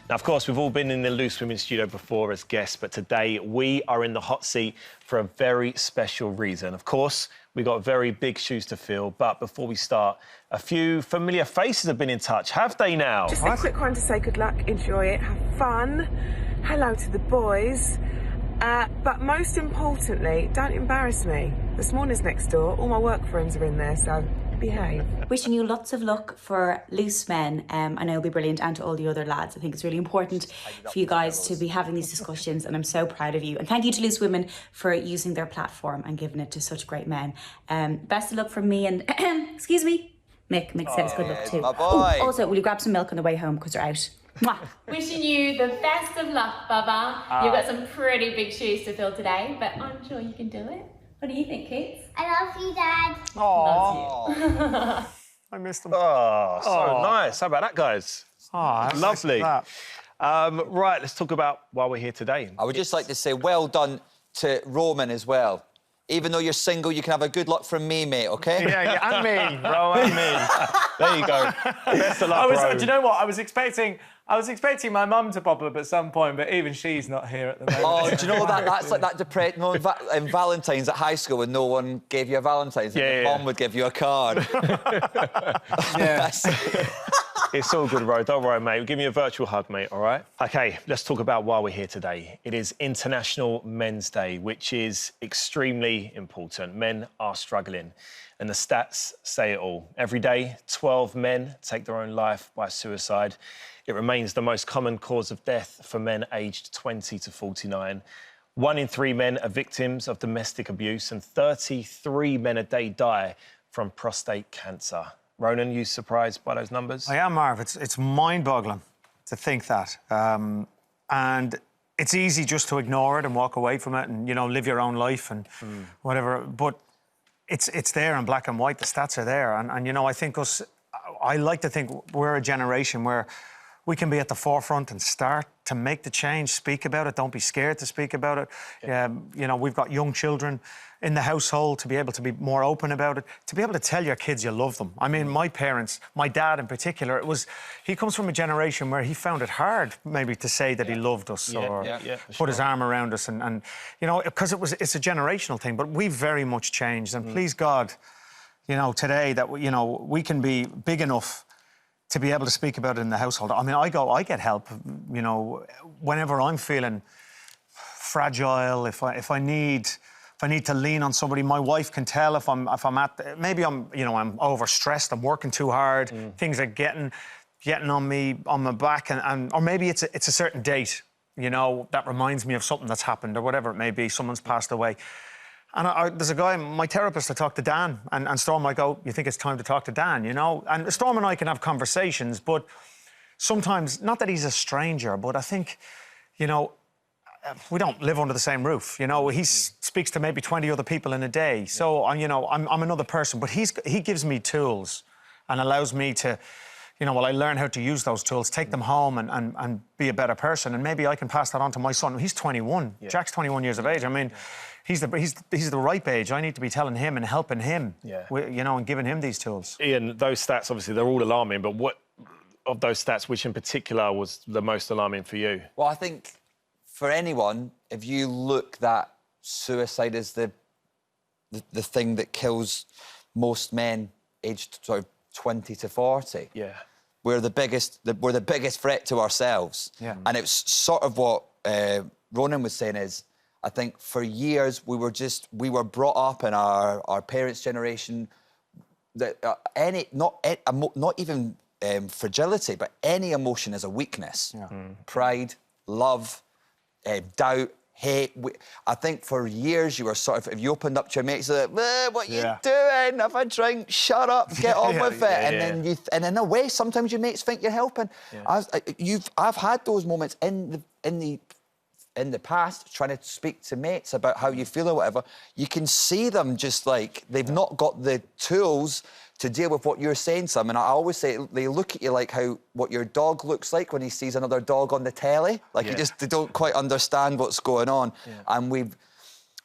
Now, of course, we've all been in the Loose Women studio before as guests, but today we are in the hot seat for a very special reason. Of course, we've got very big shoes to fill, but before we start, a few familiar faces have been in touch, have they now? Just a quick one to say good luck, enjoy it, have fun. Hello to the boys. But most importantly, don't embarrass me. This morning's next door, all my work friends are in there, so behave. Wishing you lots of luck for Loose Men. I know it'll be brilliant, and to all the other lads. I think it's really important for you guys to be having these discussions, and I'm so proud of you. And thank you to Loose Women for using their platform and giving it to such great men. Best of luck from me and, excuse me, Mick says good luck too. My boy. Ooh, also, will you grab some milk on the way home because they're out? Mwah. Wishing you the best of luck, Bubba. You've got some pretty big shoes to fill today, but I'm sure you can do it. What do you think, Keats? I love you, Dad. Loves you. I missed them. Oh, so nice. How about that, guys? Oh, Lovely. Right, let's talk about why we're here today. I would just like to say well done to Ronan as well. Even though you're single, you can have a good luck from me, mate, OK? Yeah, and me, bro, and me. There you go. Best of luck, bro. Do you know what? I was expecting my mum to pop up at some point, but even she's not here at the moment. Oh, do you know that? That's like that depressed... No, in Valentine's at high school when no one gave you a Valentine's, and your mum would give you a card. Yeah. It's all good, bro. Don't worry, mate. Give me a virtual hug, mate, all right? OK, let's talk about why we're here today. It is International Men's Day, which is extremely important. Men are struggling, and the stats say it all. Every day, 12 men take their own life by suicide. It remains the most common cause of death for men aged 20 to 49. 1 in 3 men are victims of domestic abuse, and 33 men a day die from prostate cancer. Ronan, you surprised by those numbers? I am, Marv. It's mind-boggling to think that. And it's easy just to ignore it and walk away from it and, you know, live your own life and whatever. But it's there in black and white. The stats are there. And you know, I like to think we're a generation where we can be at the forefront and start to make the change, speak about it, don't be scared to speak about it. Yeah. You know, we've got young children in the household to be able to be more open about it, to be able to tell your kids you love them. I mean, my parents, my dad in particular, he comes from a generation where he found it hard maybe to say that he loved us or put his arm around us and you know, because it's a generational thing, but we've very much changed and please God, you know, today that, you know, we can be big enough to be able to speak about it in the household. I mean, I get help, you know, whenever I'm feeling fragile, if I need to lean on somebody. My wife can tell if I'm maybe I'm overstressed, I'm working too hard, things are getting on me, on my back, or maybe it's a certain date, you know, that reminds me of something that's happened or whatever it may be, someone's passed away. And there's a guy, my therapist, I talk to Dan, and Storm might go, you think it's time to talk to Dan, you know? And Storm and I can have conversations, but sometimes, not that he's a stranger, but I think, you know, we don't live under the same roof, you know? He speaks to maybe 20 other people in a day. So, you know, I'm another person, but he gives me tools and allows me to, you know, I learn how to use those tools, take them home and be a better person. And maybe I can pass that on to my son. He's 21. Yeah. Jack's 21 years of age. I mean, he's the ripe age. I need to be telling him and helping him, you know, and giving him these tools. Iain, those stats, obviously, they're all alarming, but what of those stats, which in particular was the most alarming for you? Well, I think for anyone, if you look that suicide is the thing that kills most men aged sort of 20 to 40. Yeah. We're the biggest threat to ourselves. Yeah. And it's sort of what Ronan was saying is, I think for years we were brought up in our parents' generation that not even fragility, but any emotion is a weakness. Yeah. Pride, love, doubt, hate. I think for years you were sort of, if you opened up to your mates, like, what are you doing? Have a drink, shut up, get on with it. And in a way, sometimes your mates think you're helping. Yeah. I've had those moments in the past, trying to speak to mates about how you feel or whatever. You can see them just like, they've not got the tools to deal with what you're saying to them. And I always say, they look at you like what your dog looks like when he sees another dog on the telly. Like, they don't quite understand what's going on. Yeah. And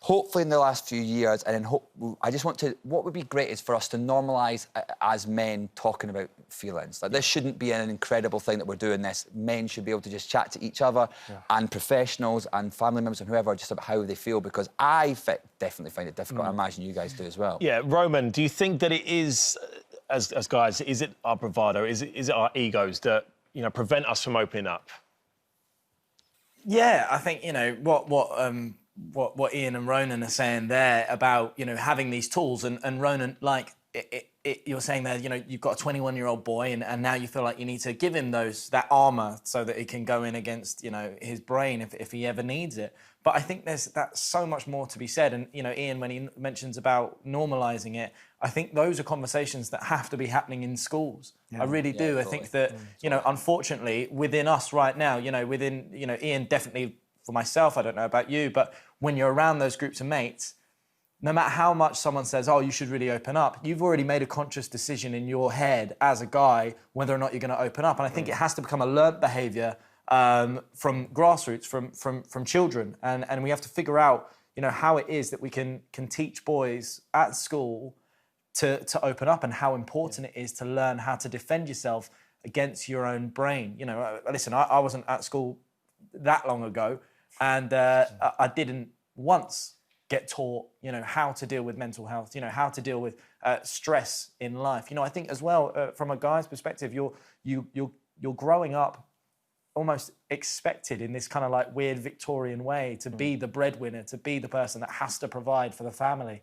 hopefully in the last few years, and then I just want to... What would be great is for us to normalise as men talking about feelings. Like, this shouldn't be an incredible thing that we're doing this. Men should be able to just chat to each other and professionals and family members and whoever just about how they feel, because I definitely find it difficult. I imagine you guys do as well. Yeah, Roman, do you think that it is, as guys, is it our bravado, is it our egos that, you know, prevent us from opening up? Yeah, I think, you know, what Iain and Ronan are saying there about, you know, having these tools, and Ronan, like, you're saying there, you know, you've got a 21-year-old boy and now you feel like you need to give him that armour so that he can go in against, you know, his brain if he ever needs it. But I think that's so much more to be said. And, you know, Iain, when he mentions about normalising it, I think those are conversations that have to be happening in schools. I really do. Totally. I think that, you know, unfortunately, within us right now, you know, Iain, definitely for myself, I don't know about you, but when you're around those groups of mates, no matter how much someone says, oh, you should really open up, you've already made a conscious decision in your head as a guy whether or not you're going to open up. And I think it has to become a learnt behaviour from grassroots, from children. And we have to figure out, you know, how it is that we can teach boys at school to open up, and how important it is to learn how to defend yourself against your own brain. You know, listen, I wasn't at school that long ago, and I didn't once get taught, you know, how to deal with mental health, you know, how to deal with stress in life. You know, I think as well, from a guy's perspective, you're growing up almost expected in this kind of like weird Victorian way to be the breadwinner, to be the person that has to provide for the family.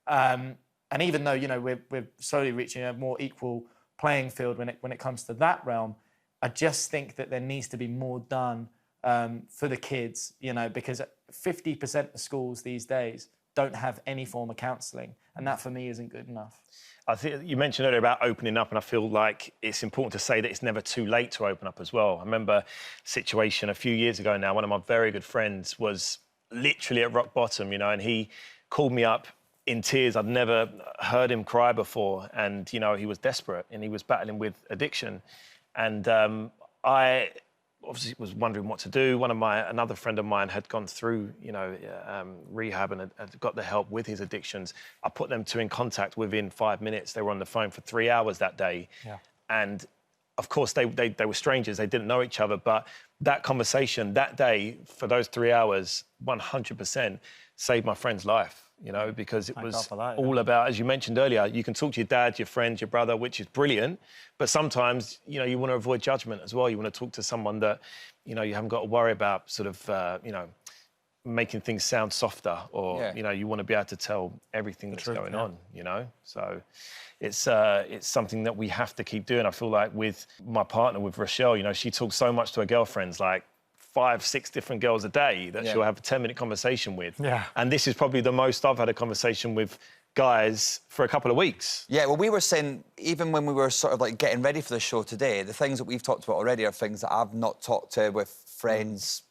And even though, you know, we're slowly reaching a more equal playing field when it comes to that realm, I just think that there needs to be more done for the kids, you know, because 50% of schools these days don't have any form of counselling, and that for me isn't good enough. I think you mentioned earlier about opening up, and I feel like it's important to say that it's never too late to open up as well. I remember a situation a few years ago now, one of my very good friends was literally at rock bottom, you know, and he called me up in tears. I'd never heard him cry before, and, you know, he was desperate and he was battling with addiction. And I obviously was wondering what to do. Another friend of mine had gone through, you know, rehab and had got the help with his addictions. I put them two in contact within 5 minutes. They were on the phone for 3 hours that day. Yeah. And of course, they were strangers. They didn't know each other. But that conversation that day for those 3 hours, 100% saved my friend's life. You know, because it was all about, as you mentioned earlier, you can talk to your dad, your friend, your brother, which is brilliant. But sometimes, you know, you want to avoid judgment as well. You want to talk to someone that, you know, you haven't got to worry about sort of, you know, making things sound softer, or, you know, you want to be able to tell everything that's going on, you know. So it's something that we have to keep doing. I feel like with my partner, with Rochelle, you know, she talks so much to her girlfriends, like 5, 6 different girls a day that she'll have a 10-minute conversation with. Yeah. And this is probably the most I've had a conversation with guys for a couple of weeks. Yeah, well, we were saying, even when we were sort of like getting ready for the show today, the things that we've talked about already are things that I've not talked to with friends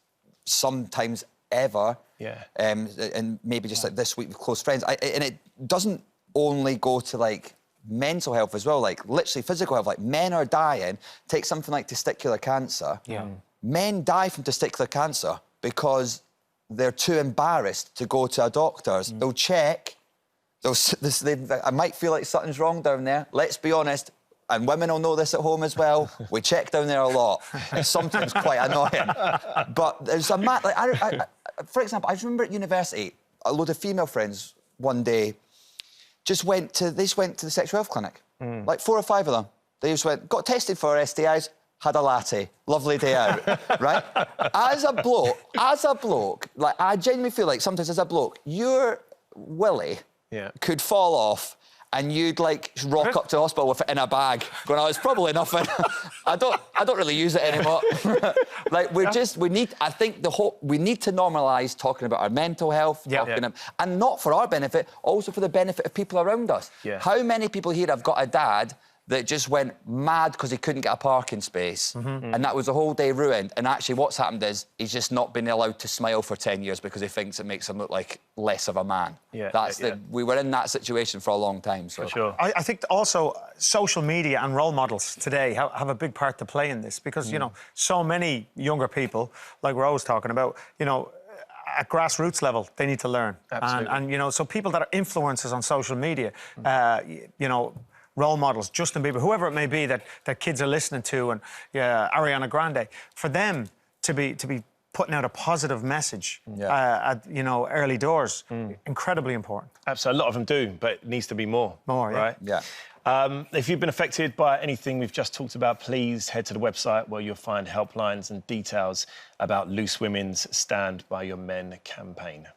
sometimes ever. Yeah. And maybe just like this week with close friends. And it doesn't only go to like mental health as well, like literally physical health. Like, men are dying. Take something like testicular cancer. Yeah. Men die from testicular cancer because they're too embarrassed to go to a doctor's. They'll check. I might feel like something's wrong down there. Let's be honest, and women will know this at home as well. We check down there a lot. It's sometimes quite annoying. But there's for example, I just remember at university, a load of female friends one day just went to the sexual health clinic. Like 4 or 5 of them. They just got tested for STIs, had a latte, lovely day out, right? As a bloke, like, I genuinely feel like sometimes as a bloke, your willy could fall off and you'd, like, rock up to the hospital with it in a bag, going, oh, it's probably nothing. I don't really use it anymore. Like, we need to normalise talking about our mental health, and not for our benefit, also for the benefit of people around us. Yeah. How many people here have got a dad that just went mad because he couldn't get a parking space, and that was the whole day ruined, and actually what's happened is he's just not been allowed to smile for 10 years because he thinks it makes him look like less of a man. Yeah, we were in that situation for a long time. So. For sure. I think also social media and role models today have a big part to play in this, because, you know, so many younger people, like Rose talking about, you know, at grassroots level, they need to learn. Absolutely. And you know, so people that are influencers on social media, you know, role models, Justin Bieber, whoever it may be that kids are listening to, and Ariana Grande, for them to be putting out a positive message at, you know, early doors, incredibly important. Absolutely, a lot of them do, but it needs to be more. More, right? Yeah. If you've been affected by anything we've just talked about, please head to the website where you'll find helplines and details about Loose Women's Stand By Your Men campaign.